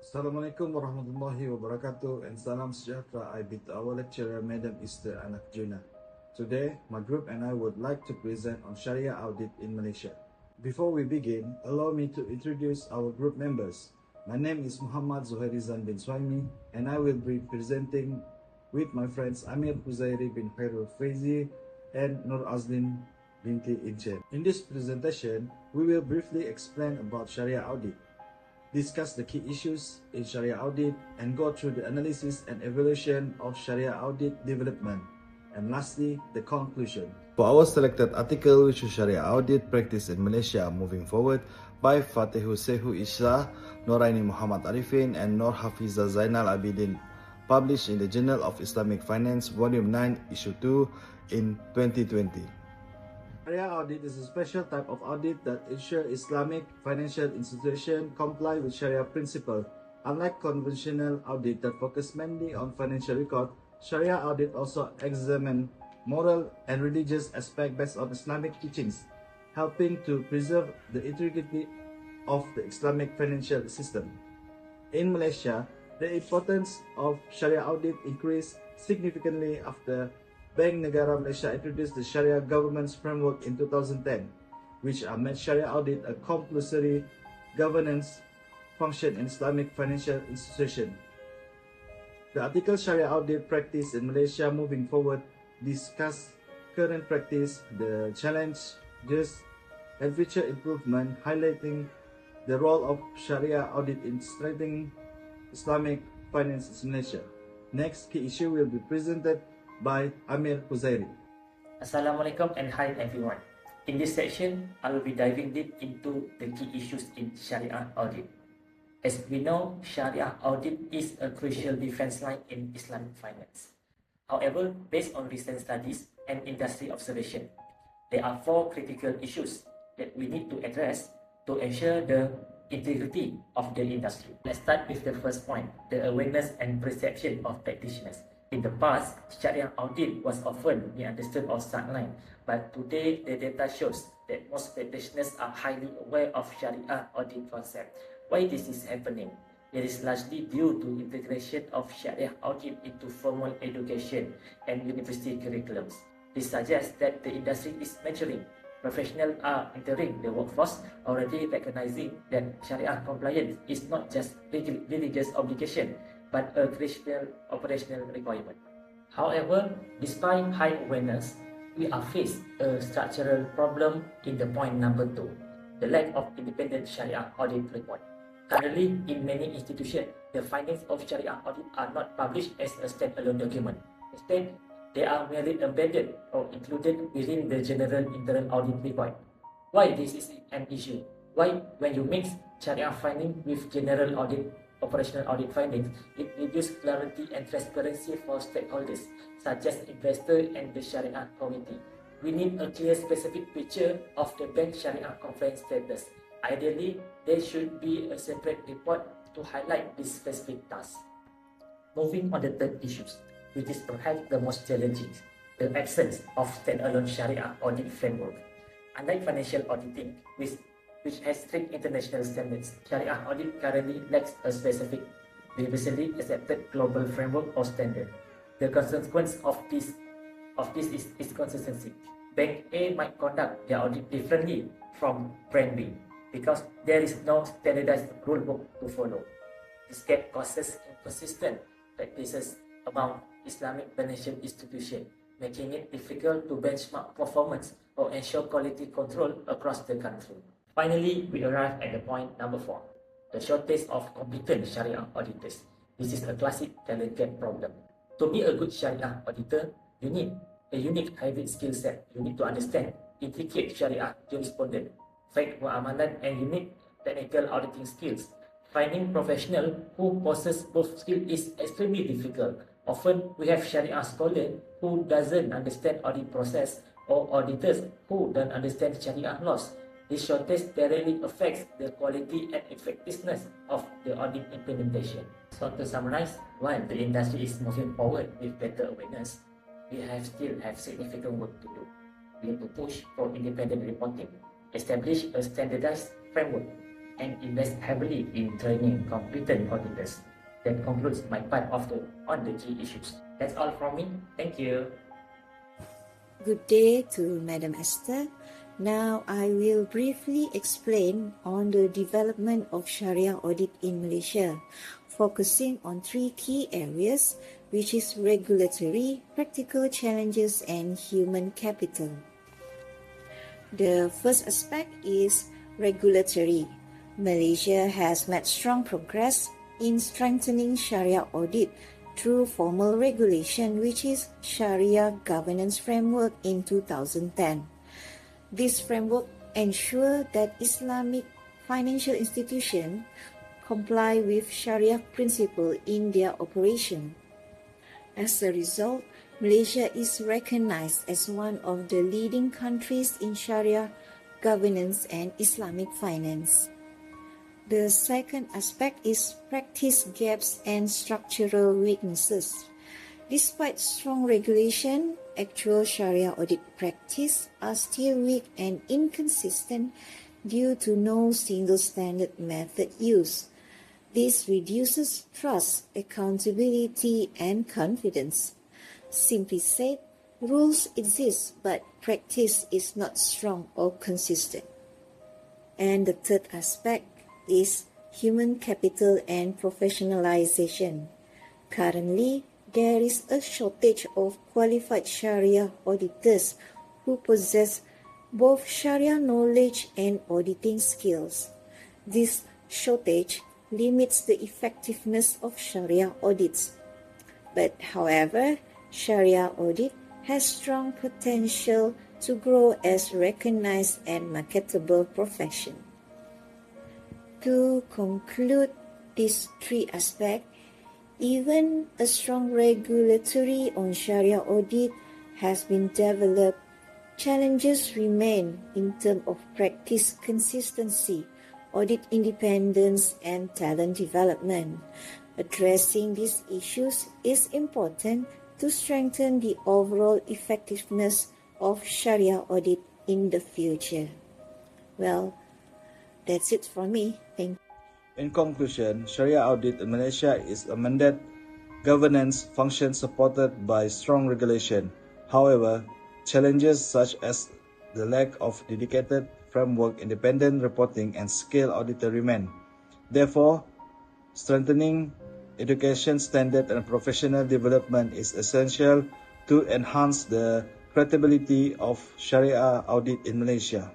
Assalamualaikum warahmatullahi wabarakatuh and salam sejahtera. I bid our lecturer Madam Esther Anak Juna. Today, my group and I would like to present on Sharia audit in Malaysia. Before we begin, allow me to introduce our group members. My name is Muhammad Zuhairizan bin Swaimi and I will be presenting with my friends Amir Huzairi bin Khairul Faizi and Nur Azlin binti Inchen. In this presentation, we will briefly explain about Sharia audit, discuss the key issues in Sharia audit, and go through the analysis and evaluation of Sharia audit development, and lastly, the conclusion. For our selected article, which is Sharia audit practice in Malaysia moving forward by Fatihu Sehu Isha, Noraini Muhammad Arifin, and Nur Hafiza Zainal Abidin, published in the Journal of Islamic Finance, Volume 9, Issue 2 in 2020. Sharia audit is a special type of audit that ensures Islamic financial institutions comply with Sharia principles. Unlike conventional audit that focus mainly on financial record, Sharia audit also examines moral and religious aspects based on Islamic teachings, helping to preserve the integrity of the Islamic financial system. In Malaysia, the importance of Sharia audit increased significantly after Bank Negara Malaysia introduced the Sharia Governance Framework in 2010, which made Sharia audit a compulsory governance function in Islamic financial institutions. The article Sharia audit practice in Malaysia moving forward discuss current practice, the challenges, and future improvement, highlighting the role of Sharia audit in strengthening Islamic finance in Malaysia. Next key issue will be presented by Amir Huzairi. Assalamualaikum and hi everyone. In this section, I will be diving deep into the key issues in Sharia audit. As we know, Sharia audit is a crucial defense line in Islamic finance. However, based on recent studies and industry observation, there are 4 critical issues that we need to address to ensure the integrity of the industry. Let's start with the first point, the awareness and perception of practitioners. In the past, Sharia audit was often misunderstood or sidelined, but today the data shows that most practitioners are highly aware of Sharia audit concept. Why this is happening? It is largely due to integration of Sharia audit into formal education and university curriculums. This suggests that the industry is maturing. Professionals are entering the workforce already recognizing that Sharia compliance is not just religious obligation, but a critical operational requirement. However, despite high awareness, we are faced a structural problem in the point number 2, the lack of independent Sharia audit report. Currently, in many institutions, the findings of Sharia audit are not published as a standalone document. Instead, they are merely embedded or included within the general internal audit report. Why this is an issue? Why, when you mix Sharia finding with general audit operational audit findings, it reduces clarity and transparency for stakeholders, such as investors and the Sharia community. We need a clear specific picture of the bank Sharia compliance status. Ideally, there should be a separate report to highlight this specific task. Moving on the third issues, which is perhaps the most challenging, the absence of standalone Sharia audit framework. Unlike financial auditing, which has strict international standards, Sharia audit currently lacks a specific, universally accepted global framework or standard. The consequence of this is consistency. Bank A might conduct their audit differently from Bank B because there is no standardized rulebook to follow. This gap causes inconsistent practices among Islamic financial institutions, making it difficult to benchmark performance or ensure quality control across the country. Finally, we arrive at the point number 4, the shortage of competent Sharia auditors. This is a classic talent gap problem. To be a good Sharia auditor, you need a unique hybrid skill set. You need to understand intricate Sharia jurisprudence, fact muamalat, and unique technical auditing skills. Finding professionals who possess both skills is extremely difficult. Often, we have Sharia scholars who doesn't understand audit process or auditors who don't understand Sharia laws. This shortage directly affects the quality and effectiveness of the audit implementation. So to summarize, while the industry is moving forward with better awareness, we still have significant work to do. We need to push for independent reporting, establish a standardized framework, and invest heavily in training competent auditors. That concludes my part on the key issues. That's all from me. Thank you. Good day to Madam Esther. Now I will briefly explain on the development of Sharia audit in Malaysia, focusing on three key areas, which is regulatory, practical challenges, and human capital. The first aspect is regulatory. Malaysia has made strong progress in strengthening Sharia audit through formal regulation, which is Sharia Governance Framework in 2010. This framework ensures that Islamic financial institutions comply with Sharia principles in their operation. As a result, Malaysia is recognized as one of the leading countries in Sharia governance and Islamic finance. The second aspect is practice gaps and structural weaknesses. Despite strong regulation, actual Sharia audit practice are still weak and inconsistent due to no single standard method used. This reduces trust, accountability, and confidence. Simply said, rules exist, but practice is not strong or consistent. And the third aspect is human capital and professionalization. Currently, there is a shortage of qualified Sharia auditors who possess both Sharia knowledge and auditing skills. This shortage limits the effectiveness of Sharia audits. But however, Sharia audit has strong potential to grow as recognized and marketable profession. To conclude these three aspects, even a strong regulatory on Sharia audit has been developed, challenges remain in terms of practice consistency, audit independence, and talent development. Addressing these issues is important to strengthen the overall effectiveness of Sharia audit in the future. Well, that's it from me. Thank you. In conclusion, Sharia audit in Malaysia is a mandate governance function supported by strong regulation. However, challenges such as the lack of dedicated framework, independent reporting, and scale auditor remain. Therefore, strengthening education standard and professional development is essential to enhance the credibility of Sharia audit in Malaysia.